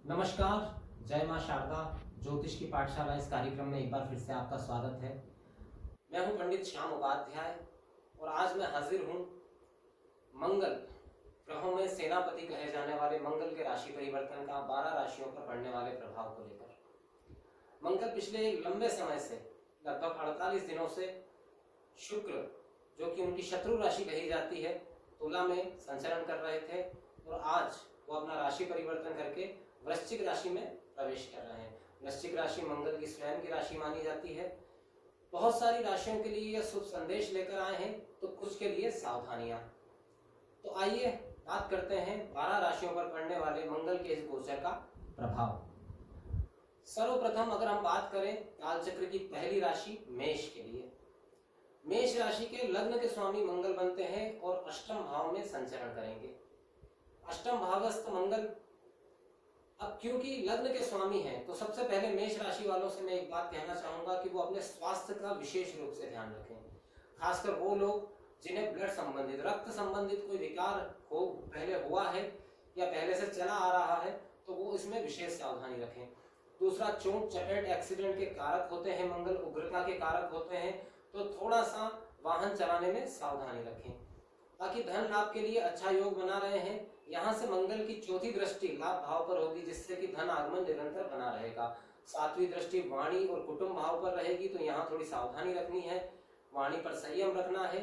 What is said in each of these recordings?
नमस्कार, जय मां शारदा ज्योतिष की पाठशाला इस कार्यक्रम में एक बार फिर से आपका स्वागत है। मैं हूं पंडित श्याम उपाध्याय और आज मैं हाजिर हूं मंगल ग्रहों में सेनापति कहे जाने वाले मंगल के राशि परिवर्तन का 12 राशियों पर पड़ने वाले प्रभाव को लेकर। मंगल पिछले लंबे समय से लगभग 48 दिनों से शुक्र, जो कि उनकी शत्रु राशि कही जाती है, तुला में संचरण कर रहे थे और आज वो अपना राशि परिवर्तन करके वृश्चिक राशि में प्रवेश कर रहे हैं। वृश्चिक राशि मंगल की स्वयं की राशि मानी जाती है। बहुत सारी राशियों के लिए यह शुभ संदेश लेकर आए हैं, तो कुछ के लिए सावधानियां। तो आइए बात करते हैं 12 राशियों पर पड़ने वाले मंगल के इस गोचर का प्रभाव। सर्वप्रथम अगर हम बात करें कालचक्र की पहली राशि मेष के लिए, मेष राशि के लग्न के स्वामी मंगल बनते हैं और अष्टम भाव में संचरण करेंगे। अष्टम भावस्थ मंगल अब क्योंकि लग्न के स्वामी हैं, तो सबसे पहले मेष राशि वालों से मैं एक बात कहना चाहूंगा कि वो अपने स्वास्थ्य का विशेष रूप से ध्यान रखें। खासकर वो लोग जिन्हें ब्लड संबंधित, रक्त संबंधित कोई विकार हो, पहले हुआ है या पहले से चला आ रहा है, तो वो इसमें विशेष सावधानी रखें। दूसरा, चोट चपेट एक्सीडेंट के कारक होते हैं मंगल, उग्रता के कारक होते हैं, तो थोड़ा सा वाहन चलाने में सावधानी रखें। बाकी धन लाभ के लिए अच्छा योग बना रहे हैं। यहाँ से मंगल की चौथी दृष्टि लाभ भाव पर होगी, जिससे कि धन आगमन निरंतर बना रहेगा। सातवीं दृष्टि वाणी और कुटुंब भाव पर रहेगी, तो यहाँ थोड़ी सावधानी रखनी है, वाणी पर संयम रखना है,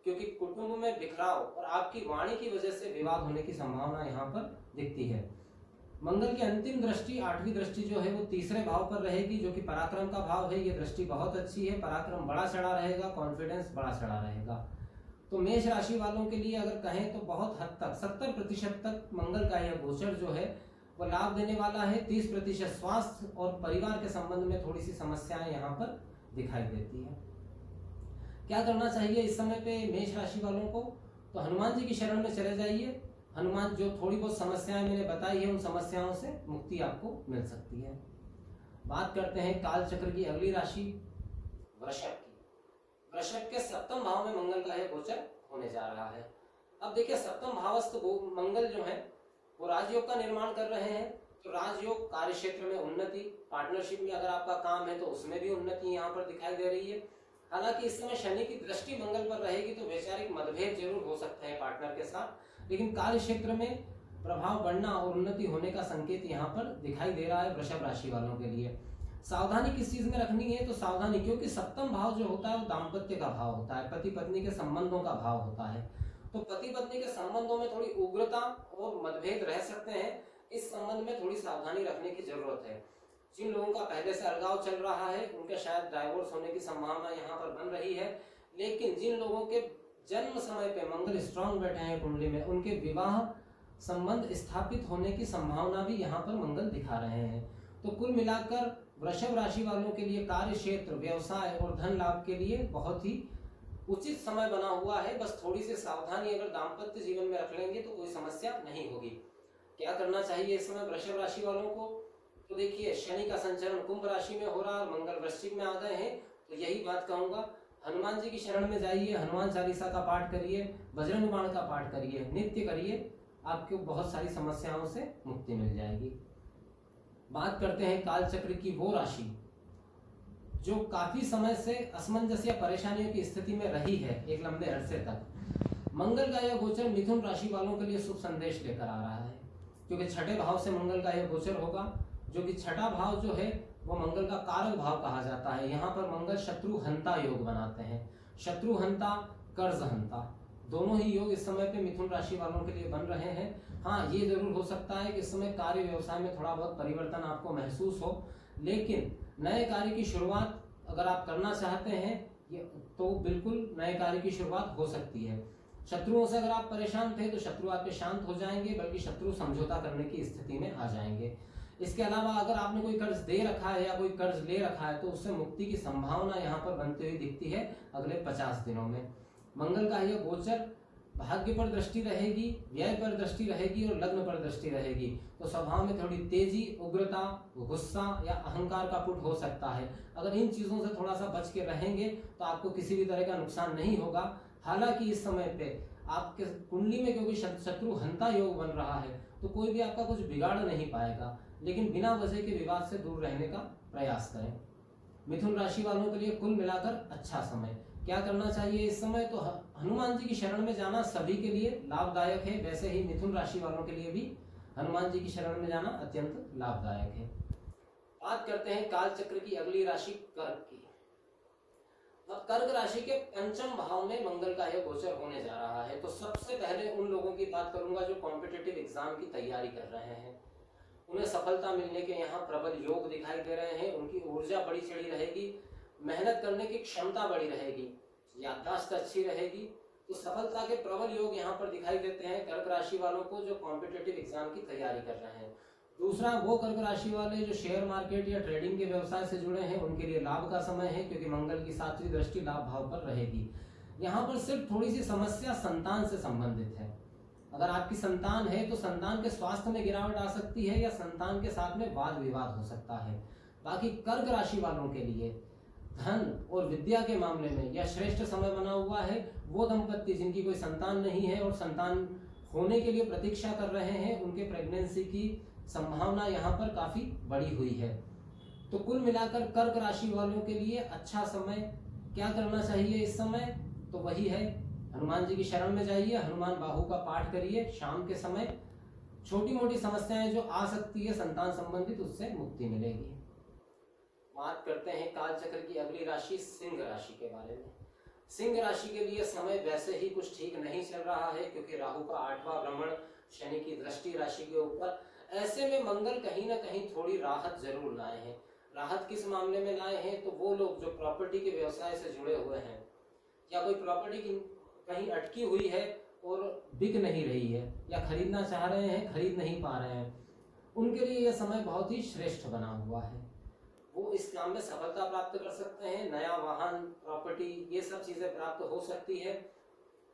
क्योंकि कुटुंब में बिखराव और आपकी वाणी की वजह से विवाद होने की संभावना यहाँ पर दिखती है। मंगल की अंतिम दृष्टि, आठवीं दृष्टि जो है वो तीसरे भाव पर रहेगी, जो कि पराक्रम का भाव है। ये दृष्टि बहुत अच्छी है, पराक्रम बड़ा चढ़ा रहेगा, कॉन्फिडेंस बड़ा चढ़ा रहेगा। तो मेष राशि वालों के लिए अगर कहें तो बहुत हद तक 70% तक मंगल का यह गोचर जो है वो लाभ देने वाला है। 30% स्वास्थ्य और परिवार के संबंध में थोड़ी सी समस्याएं यहाँ पर दिखाई देती है। क्या करना चाहिए इस समय पे मेष राशि वालों को? तो हनुमान जी की शरण में चले जाइए। हनुमान जो थोड़ी बहुत समस्याएं मैंने बताई है, उन समस्याओं से मुक्ति आपको मिल सकती है। बात करते हैं काल चक्र की अगली राशि वृषभ की। वृषभ के सप्तम भाव में मंगल का यह गोचर होने जा रहा है। अब देखिए, सप्तम भावस्थ मंगल जो है वो राजयोग का निर्माण कर रहे हैं। तो राजयोग कार्य क्षेत्र में उन्नति, पार्टनरशिप में अगर आपका काम है तो उसमें भी उन्नति यहाँ पर दिखाई दे रही है। हालांकि इस समय शनि की दृष्टि मंगल पर रहेगी, तो वैचारिक मतभेद जरूर हो सकते हैं पार्टनर के साथ, लेकिन कार्य क्षेत्र में प्रभाव बढ़ना और उन्नति होने का संकेत यहाँ पर दिखाई दे रहा है वृषभ राशि वालों के लिए। सावधानी किस चीज में रखनी है? तो सावधानी, क्योंकि सप्तम भाव जो होता है वो दाम्पत्य का भाव होता है, पति पत्नी के संबंधों का भाव होता है। तो पति पत्नी के संबंधों में थोड़ी उग्रता और मतभेद रह सकते हैं। इस संबंध में थोड़ी सावधानी रखने की जरूरत है। जिन लोगों का पहले से अलगाव चल रहा है उनके शायद डाइवोर्स होने की संभावना यहाँ पर बन रही है, लेकिन जिन लोगों के जन्म समय पे मंगल स्ट्रांग बैठे हैं कुंडली में, उनके विवाह संबंध स्थापित होने की संभावना भी यहाँ पर मंगल दिखा रहे हैं। तो कुल मिलाकर वृषभ राशि वालों के लिए कार्य क्षेत्र, व्यवसाय और धन लाभ के लिए बहुत ही उचित समय बना हुआ है। बस थोड़ी सी सावधानी अगर दाम्पत्य जीवन में रख लेंगे तो कोई समस्या नहीं होगी। क्या करना चाहिए इस समय वृषभ राशि वालों को? तो देखिए, शनि का संचरण कुंभ राशि में हो रहा है, मंगल वृश्चिक में आ गए हैं, तो यही बात कहूंगा, हनुमान जी की शरण में जाइए, हनुमान चालीसा का पाठ करिए, बजरंग बाण का पाठ करिए, नित्य करिए, आपको बहुत सारी समस्याओं से मुक्ति मिल जाएगी। बात करते हैं काल चक्र की वो राशि जो काफी समय से असमंजस या परेशानियों की स्थिति में रही है एक लंबे अरसे तक। मंगल का यह गोचर मिथुन राशि वालों के लिए शुभ संदेश लेकर आ रहा है, क्योंकि छठे भाव से मंगल का यह गोचर होगा, जो कि छठा भाव जो है वो मंगल का कारक भाव कहा जाता है। यहाँ पर मंगल शत्रु हंता योग बनाते हैं। शत्रु हंता, कर्ज हंता, दोनों ही योग इस समय पे मिथुन राशि वालों के लिए बन रहे हैं। हाँ, ये जरूर हो सकता है कि इस समय कार्य व्यवसाय में थोड़ा बहुत परिवर्तन आपको महसूस हो, लेकिन नए कार्य की शुरुआत अगर आप करना चाहते हैं तो बिल्कुल नए कार्य की शुरुआत हो सकती है। शत्रुओं से अगर आप परेशान थे तो शत्रु आपके शांत हो जाएंगे, बल्कि शत्रु समझौता करने की स्थिति में आ जाएंगे। इसके अलावा अगर आपने कोई कर्ज दे रखा है या कोई कर्ज ले रखा है तो उससे मुक्ति की संभावना यहाँ पर बनती हुई दिखती है अगले 50 दिनों में। मंगल का यह गोचर भाग्य पर दृष्टि रहेगी, व्यय पर दृष्टि रहेगी और लग्न पर दृष्टि रहेगी, तो स्वभाव में थोड़ी तेजी, उग्रता, गुस्सा या अहंकार का पुट हो सकता है। अगर इन चीजों से थोड़ा सा बच के रहेंगे तो आपको किसी भी तरह का नुकसान नहीं होगा। हालांकि इस समय पे आपके कुंडली में क्योंकि शत्रु हंता योग बन रहा है, तो कोई भी आपका कुछ बिगाड़ नहीं पाएगा, लेकिन बिना वजह के विवाद से दूर रहने का प्रयास करें। मिथुन राशि वालों के लिए कुल मिलाकर अच्छा समय। क्या करना चाहिए इस समय? तो हनुमान जी की शरण में जाना सभी के लिए लाभदायक है। वैसे ही मिथुन राशि वालों के लिए भी हनुमान जी की शरण में जाना अत्यंत लाभदायक है। बात करते हैं काल चक्र की अगली राशि कर्क की। अब कर्क राशि के पंचम भाव में मंगल का यह गोचर होने जा रहा है। तो सबसे पहले उन लोगों की बात करूंगा जो कॉम्पिटिटिव एग्जाम की तैयारी कर रहे हैं। उन्हें सफलता मिलने के यहाँ प्रबल योग दिखाई दे रहे हैं। उनकी ऊर्जा बड़ी चढ़ी रहेगी, मेहनत करने की क्षमता बड़ी रहेगी, याददाश्त अच्छी रहेगी। तो सफलता के प्रबल योग यहाँ पर दिखाई देते हैं कर्क राशि वालों को जो कॉम्पिटिटिव एग्जाम की तैयारी कर रहे हैं। दूसरा, वो कर्क राशि वाले जो शेयर मार्केट या ट्रेडिंग के व्यवसाय से जुड़े हैं उनके लिए लाभ का समय है, क्योंकि मंगल की 7वीं दृष्टि लाभ भाव पर रहेगी। यहाँ पर सिर्फ थोड़ी सी समस्या संतान से संबंधित है। अगर आपकी संतान है तो संतान के स्वास्थ्य में गिरावट आ सकती है या संतान के साथ में वाद विवाद हो सकता है। बाकी कर्क राशि वालों के लिए धन और विद्या के मामले में यह श्रेष्ठ समय बना हुआ है। वो दंपत्ति जिनकी कोई संतान नहीं है और संतान होने के लिए प्रतीक्षा कर रहे हैं, उनके प्रेगनेंसी की संभावना यहाँ पर काफी बड़ी हुई है। तो कुल मिलाकर कर्क राशि वालों के लिए अच्छा समय। क्या करना चाहिए इस समय? तो वही है, हनुमान जी की शरण में जाइए, हनुमान बाहु का पाठ करिए शाम के समय। छोटी मोटी समस्याएं जो आ सकती है संतान संबंधित, उससे मुक्ति मिलेगी। बात करते हैं काल चक्र की अगली राशि सिंह राशि के बारे में। सिंह राशि के लिए समय वैसे ही कुछ ठीक नहीं चल रहा है, क्योंकि राहु का 8वां भ्रमण, शनि की दृष्टि राशि के ऊपर। ऐसे में मंगल कहीं ना कहीं थोड़ी राहत जरूर लाए हैं। राहत किस मामले में लाए हैं? तो वो लोग जो प्रॉपर्टी के व्यवसाय से जुड़े हुए हैं या कोई प्रॉपर्टी की कहीं अटकी हुई है और बिक नहीं रही है या खरीदना चाह रहे हैं, खरीद नहीं पा रहे हैं, उनके लिए यह समय बहुत ही श्रेष्ठ बना हुआ है। वो इस काम में सफलता प्राप्त कर सकते हैं। नया वाहन, प्रॉपर्टी, ये सब चीजें प्राप्त हो सकती है।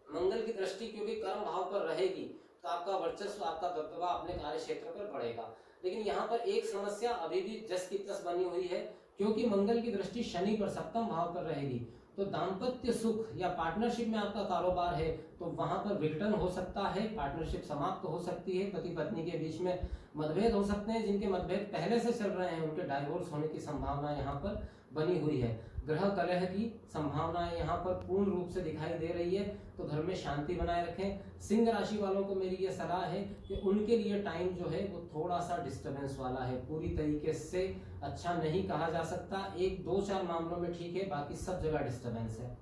मंगल की दृष्टि क्योंकि कर्म भाव पर रहेगी तो आपका वर्चस्व, आपका दबदबा अपने कार्य क्षेत्र पर बढ़ेगा। लेकिन यहाँ पर एक समस्या अभी भी जस की तस बनी हुई है, क्योंकि मंगल की दृष्टि शनि पर 7वें भाव पर रहेगी। तो दाम्पत्य सुख या पार्टनरशिप में आपका कारोबार है तो वहां पर विघटन हो सकता है, पार्टनरशिप समाप्त हो सकती है, पति पत्नी के बीच में मतभेद हो सकते हैं। जिनके मतभेद पहले से चल रहे हैं उनके डाइवोर्स होने की संभावना यहाँ पर बनी हुई है। ग्रह कलह की संभावनाएं यहाँ पर पूर्ण रूप से दिखाई दे रही है। तो घर में शांति बनाए रखें। सिंह राशि वालों को मेरी ये सलाह है कि उनके लिए टाइम जो है वो थोड़ा सा डिस्टर्बेंस वाला है, पूरी तरीके से अच्छा नहीं कहा जा सकता। 1-2-4 मामलों में ठीक है, बाकी सब जगह डिस्टर्बेंस है।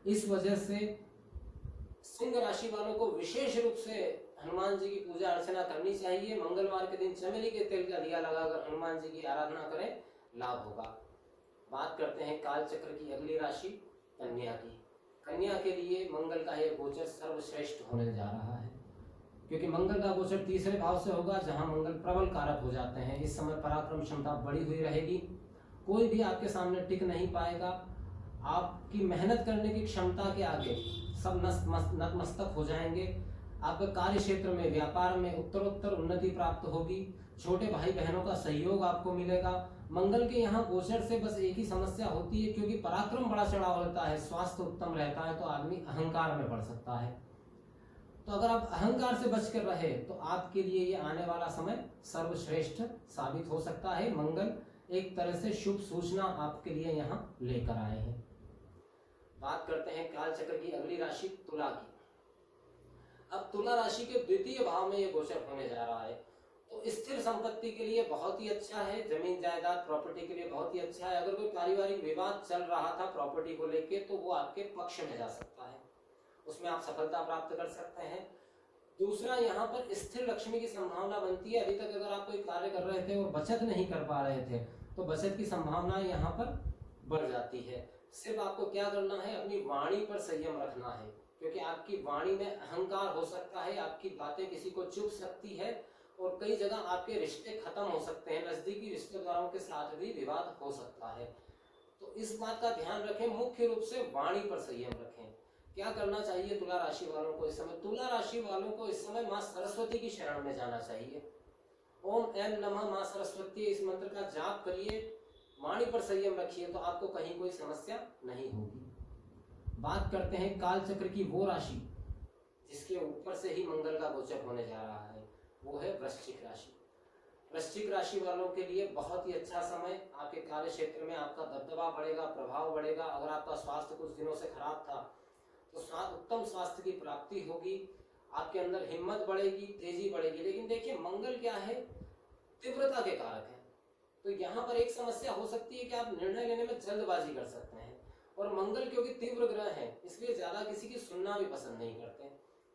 इस वजह से सिंह राशि वालों को विशेष रूप से हनुमान जी की पूजा अर्चना करनी चाहिए। मंगलवार के दिन चमेली के तेल का दिया लगाकर हनुमान जी की आराधना करें, लाभ होगा। बात करते हैं काल चक्र की अगली राशि कन्या की। कन्या के लिए मंगल का यह गोचर सर्वश्रेष्ठ होने जा रहा है, क्योंकि मंगल का गोचर 3रे भाव से होगा, जहां मंगल प्रबल कारक हो जाते हैं। इस समय पराक्रम क्षमता बढ़ी हुई रहेगी, कोई भी आपके सामने टिक नहीं पाएगा। आपकी मेहनत करने की क्षमता के आगे सब नतमस्तक हो जाएंगे। आपके कार्य क्षेत्र में, व्यापार में उत्तरोत्तर उन्नति प्राप्त होगी। छोटे भाई बहनों का सहयोग आपको मिलेगा। मंगल के यहाँ गोचर से बस एक ही समस्या होती है, क्योंकि पराक्रम बड़ा चढ़ा होता है, स्वास्थ्य उत्तम रहता है, तो आदमी अहंकार में बढ़ सकता है। तो अगर आप अहंकार से बचकर रहे तो आपके लिए ये आने वाला समय सर्वश्रेष्ठ साबित हो सकता है। मंगल एक तरह से शुभ सूचना आपके लिए यहाँ लेकर आए हैं। बात करते हैं काल चक्र की अगली राशि तुला की। अब तुला राशि के 2य भाव में ये गोचर होने जा रहा है, तो स्थिर संपत्ति के लिए बहुत ही अच्छा है। जमीन जायदाद प्रॉपर्टी के लिए बहुत ही अच्छा है। अगर कोई पारिवारिक विवाद चल रहा था प्रॉपर्टी को लेके तो वो आपके पक्ष में जा सकता है, उसमें आप सफलता प्राप्त कर सकते हैं। दूसरा, यहाँ पर स्थिर लक्ष्मी की संभावना बनती है। अभी तक अगर आप कोई कार्य कर रहे थे और बचत नहीं कर पा रहे थे तो बचत की संभावना यहाँ पर बढ़ जाती है। सिर्फ आपको क्या करना है, अपनी वाणी पर संयम रखना है, क्योंकि आपकी वाणी में अहंकार हो सकता है, आपकी बातें किसी को चुभ सकती है और कई जगह आपके रिश्ते खत्म हो सकते हैं। नजदीकी रिश्तेदारों के साथ भी विवाद हो सकता है। तो इस बात का ध्यान रखें, मुख्य रूप से वाणी पर संयम रखें। क्या करना चाहिए तुला राशि वालों को इस समय? तुला राशि वालों को इस समय माँ सरस्वती की शरण में जाना चाहिए। ओम ऐं नमः माँ सरस्वती, इस मंत्र का जाप करिए, वाणी पर संयम रखिए, तो आपको कहीं कोई समस्या नहीं होगी। बात करते हैं काल चक्र की वो राशि जिसके ऊपर से ही मंगल का गोचर होने जा रहा है। वो है वृश्चिक राशि। वृश्चिक राशि वालों के लिए बहुत ही अच्छा समय, आपके कार्य क्षेत्र में आपका दबदबा बढ़ेगा, प्रभाव बढ़ेगा। अगर आपका स्वास्थ्य कुछ दिनों से खराब था तो उत्तम स्वास्थ्य की प्राप्ति होगी, आपके अंदर हिम्मत बढ़ेगी, तेजी बढ़ेगी। लेकिन देखिए मंगल क्या है, तीव्रता के कारक है, तो यहाँ पर एक समस्या हो सकती है कि आप निर्णय लेने में जल्दबाजी कर सकते हैं। और मंगल क्योंकि तीव्र ग्रह है इसलिए ज्यादा किसी की सुनना भी पसंद नहीं करते।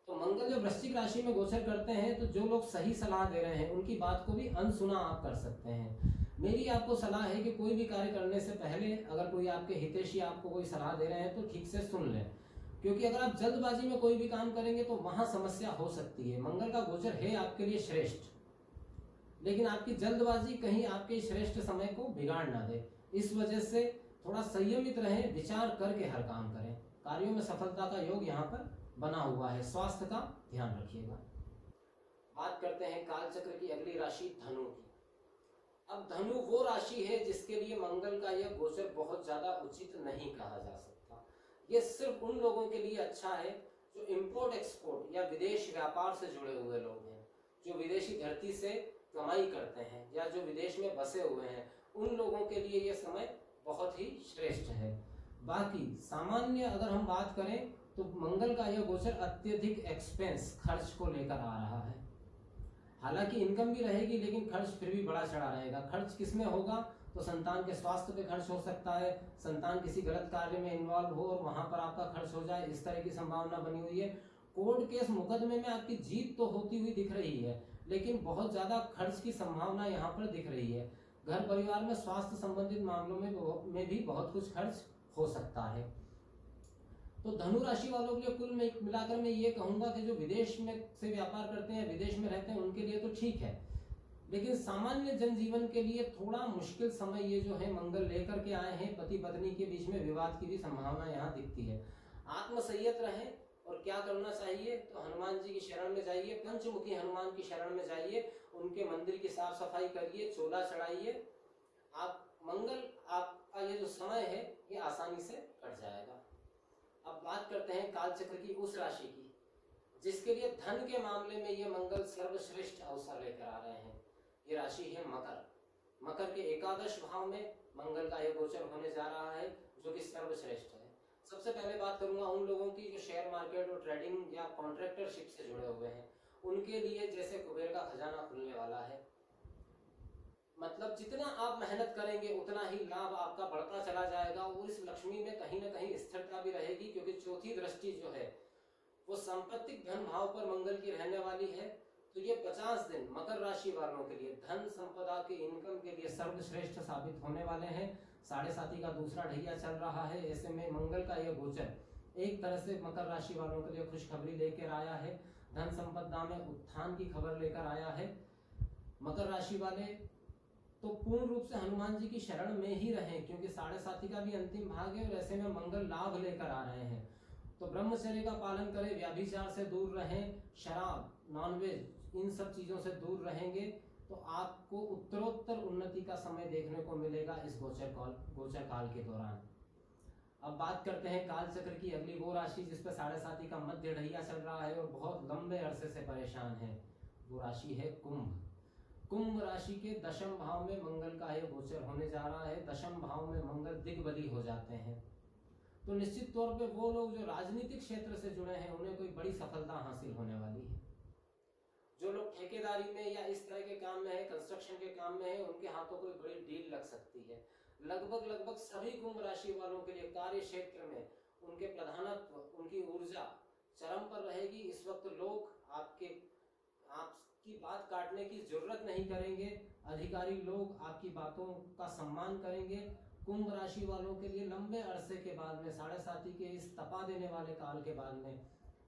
तो मंगल जब वृश्चिक राशि में गोचर करते हैं तो जो लोग सही सलाह दे रहे हैं उनकी बात को भी अनसुना आप कर सकते हैं। मेरी आपको सलाह है कि कोई भी कार्य करने से पहले अगर कोई आपके हितैषी आपको कोई सलाह दे रहे हैं तो ठीक से सुन लें, क्योंकि अगर आप जल्दबाजी में कोई भी काम करेंगे तो वहां समस्या हो सकती है। मंगल का गोचर है आपके लिए श्रेष्ठ, लेकिन आपकी जल्दबाजी कहीं आपके श्रेष्ठ समय को बिगाड़ ना दे। इस वजह से थोड़ा संयमित रहें, विचार करके हर काम करें। कार्यों में सफलता का योग यहाँ पर बना हुआ है। स्वास्थ्य का ध्यान रखिएगा। बात करते हैं काल चक्र की अगली राशि धनु की। अब धनु वो राशि है जिसके लिए मंगल का यह गोचर बहुत ज्यादा उचित नहीं कहा जा सकता। यह सिर्फ उन लोगों के लिए अच्छा है जो इंपोर्ट एक्सपोर्ट या विदेश व्यापार से जुड़े हुए लोग हैं, जो विदेशी धरती से कमाई करते हैं या जो विदेश में बसे हुए हैं, उन लोगों के लिए यह समय बहुत ही श्रेष्ठ है। बाकी सामान्य अगर हम बात करें तो मंगल का यह गोचर अत्यधिक एक्सपेंस, खर्च को लेकर आ रहा है। हालांकि इनकम भी रहेगी लेकिन खर्च फिर भी बड़ा चढ़ा रहेगा। खर्च किस में होगा तो संतान के स्वास्थ्य पे खर्च हो सकता है, संतान किसी गलत कार्य में इन्वॉल्व हो और वहां पर आपका खर्च हो जाए, इस तरह की संभावना बनी हुई है। कोर्ट केस मुकदमे में आपकी जीत तो होती हुई दिख रही है लेकिन बहुत ज्यादा खर्च की संभावना यहाँ पर दिख रही है। घर परिवार में स्वास्थ्य संबंधित मामलों में भी बहुत कुछ खर्च हो सकता है। तो धनु राशि वालों के लिए कुल मिलाकर मैं ये कहूंगा कि जो विदेश में से व्यापार करते हैं, विदेश में रहते हैं, उनके लिए तो ठीक है, लेकिन सामान्य जनजीवन के लिए थोड़ा मुश्किल समय ये जो है मंगल लेकर के आए हैं। पति पत्नी के बीच में विवाद की भी संभावना यहाँ दिखती है। आत्मसंयत रहें और क्या करना चाहिए तो हनुमान जी की शरण में जाइए, पंचमुखी हनुमान की शरण में जाइए, उनके मंदिर की साफ सफाई करिए, चोला चढ़ाइए। आप मंगल आपका ये जो समय है ये आसानी से कट जाएगा। अब बात करते हैं काल चक्र की उस राशि की जिसके लिए धन के मामले में ये मंगल सर्वश्रेष्ठ अवसर लेकर आ रहे हैं। ये राशि है मकर। मकर के एकादश भाव में मंगल का यह गोचर होने जा रहा है जो कि सर्वश्रेष्ठ है। सबसे पहले बात करूंगा उन लोगों की जो शेयर मार्केट और ट्रेडिंग या कॉन्ट्रैक्टरशिप से जुड़े हुए हैं, उनके लिए जैसे कुबेर का खजाना खुलने वाला है। मतलब जितना आप मेहनत करेंगे उतना ही लाभ आपका बढ़ता चला जाएगा और इस लक्ष्मी में कहीं ना कहीं स्थिरता भी रहेगी, क्योंकि चौथी दृष्टि जो है वो संपत्तिक धन भाव पर मंगल की रहने वाली है। तो ये 50 दिन मकर राशि वालों के लिए धन संपदा के इनकम के लिए सर्वश्रेष्ठ साबित होने वाले हैं। 7.5 का दूसरा ढैया चल रहा है, ऐसे में मंगल का यह गोचर एक तरह से मकर राशि वालों के लिए खुशखबरी लेकर आया है। धन संपदा में उत्थान की खबर लेकर आया है। मकर राशि वाले तो पूर्ण रूप से हनुमान जी की शरण में ही रहें, क्योंकि 7.5 का भी अंतिम भाग है और ऐसे में मंगल लाभ लेकर आ रहे हैं। तो ब्रह्मचर्य का पालन करें, व्याभिचार से दूर रहें, शराब, नॉनवेज, इन सब चीजों से दूर रहेंगे तो आपको उत्तरोत्तर उन्नति का समय देखने को मिलेगा इस गोचर काल के दौरान। अब बात करते हैं काल चक्र की अगली वो राशि जिस पर 7.5 का मध्य ढैया चल रहा है और बहुत लंबे अरसे से परेशान है। वो राशि है कुंभ। कुंभ राशि के दशम भाव में मंगल का यह गोचर होने जा रहा है। दशम भाव में मंगल दिग्बली हो जाते हैं तो निश्चित तौर पे वो लोग जो राजनीतिक क्षेत्र से जुड़े हैं उन्हें कोई बड़ी सफलता हासिल होने वाली है। जो लोग ठेकेदारी में या इस तरह के काम में है, कंस्ट्रक्शन के काम में है, उनके हाथों कोई बड़ी डील लग सकती है। लगभग सभी कुंभ राशि वालों के लिए कार्य क्षेत्र में उनके प्रधानत्व, उनकी ऊर्जा चरम पर रहेगी। इस वक्त लोग आपकी बात काटने की जरूरत नहीं करेंगे। अधिकारी लोग आपकी बातों का सम्मान करेंगे। कुंभ राशि वालों के लिए लंबे अरसे के बाद में 7.5 के इस तपा देने वाले काल के बाद में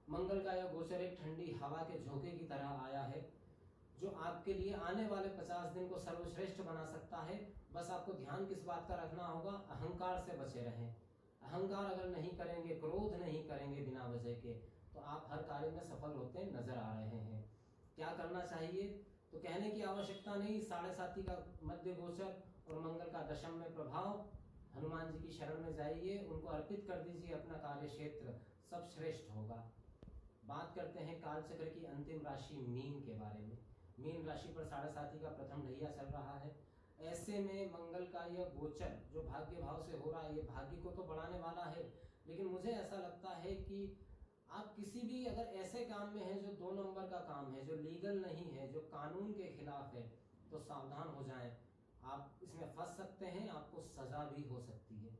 मंगल का यह गोचर एक ठंडी हवा के झोंके की तरह आया है जो आपके लिए आने वाले 50 दिन को सर्वश्रेष्ठ बना सकता है। बस आपको ध्यान किस बात का रखना होगा, अहंकार से बचे रहें। अहंकार अगर नहीं करेंगे, क्रोध नहीं करेंगे बिना वजह के, तो आप हर कार्य में सफल होते नजर आ रहे हैं। क्या करना चाहिए तो कहने की आवश्यकता नहीं। 7.5 का मध्य गोचर और मंगल का दशम में प्रभाव, हनुमान जी की शरण में जाइए, उनको अर्पित कर दीजिए अपना कार्य क्षेत्र, सब श्रेष्ठ होगा। बात करते हैं काल चक्र की अंतिम राशि मीन के बारे में। मीन राशि पर 7.5 का प्रथम ढैया चल रहा है। ऐसे में मंगल का यह गोचर जो भाग्य भाव से हो रहा है, ये भाग्य को तो बढ़ाने वाला है, लेकिन मुझे ऐसा लगता है कि आप किसी भी अगर ऐसे काम में है जो 2 नंबर का काम है, जो लीगल नहीं है, जो कानून के खिलाफ है, तो सावधान हो जाएं। आप इसमें फंस सकते हैं, आपको सजा भी हो सकती है।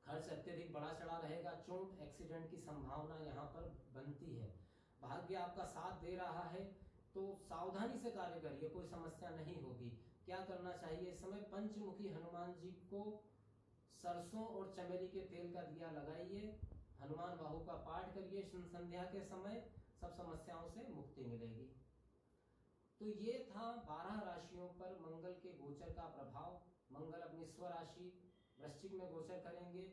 खर्च अत्यधिक बढ़ा चढ़ा रहेगा, चोट एक्सीडेंट की संभावना यहाँ पर बनती है। भाग्य आपका साथ दे रहा है तो सावधानी से कार्य करिए, कोई समस्या नहीं होगी। क्या करना चाहिए इस समय? पंचमुखी हनुमान जी को सरसों और चमेली के तेल का दिया लगाइए, हनुमान बाहु का पाठ करिए संध्या के समय, सब समस्याओं से मुक्ति मिलेगी। तो ये था 12 राशियों पर मंगल के गोचर का प्रभाव। मंगल अपनी स्वराशि वृश्चिक में गोचर करेंगे।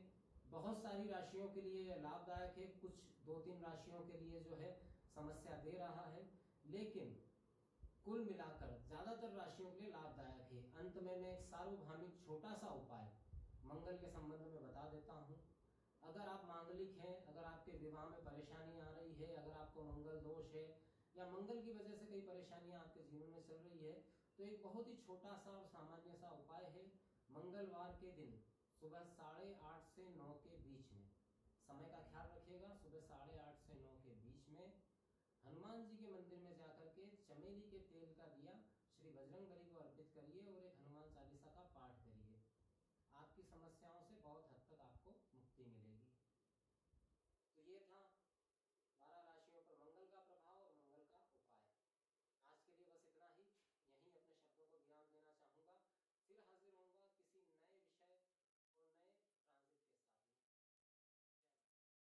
बहुत सारी राशियों के लिए लाभदायक है, कुछ 2-3 राशियों के लिए जो है समस्या दे रहा है, लेकिन कुल मिलाकर ज्यादातर राशियों के लिए लाभदायक है। अंत में मैं एक सार्वभौमिक छोटा सा उपाय मंगल के संबंध में बता देता हूँ। अगर आप मांगलिक हैं, अगर आपके विवाह में परेशानी आ रही है, अगर आपको मंगल दोष है या मंगल की वजह से कई परेशानियां आपके जीवन में चल रही है, तो एक बहुत ही छोटा सा और सामान्य सा उपाय है। मंगलवार के दिन सुबह 8:30 से 9 के बीच में, समय का ख्याल रखिएगा, सुबह 8:30 से 9 के बीच में हनुमान जी के मंदिर में जाकर के चमेली के तेल का दिया श्री बजरंगबली को अर्पित करिए और एक हनुमान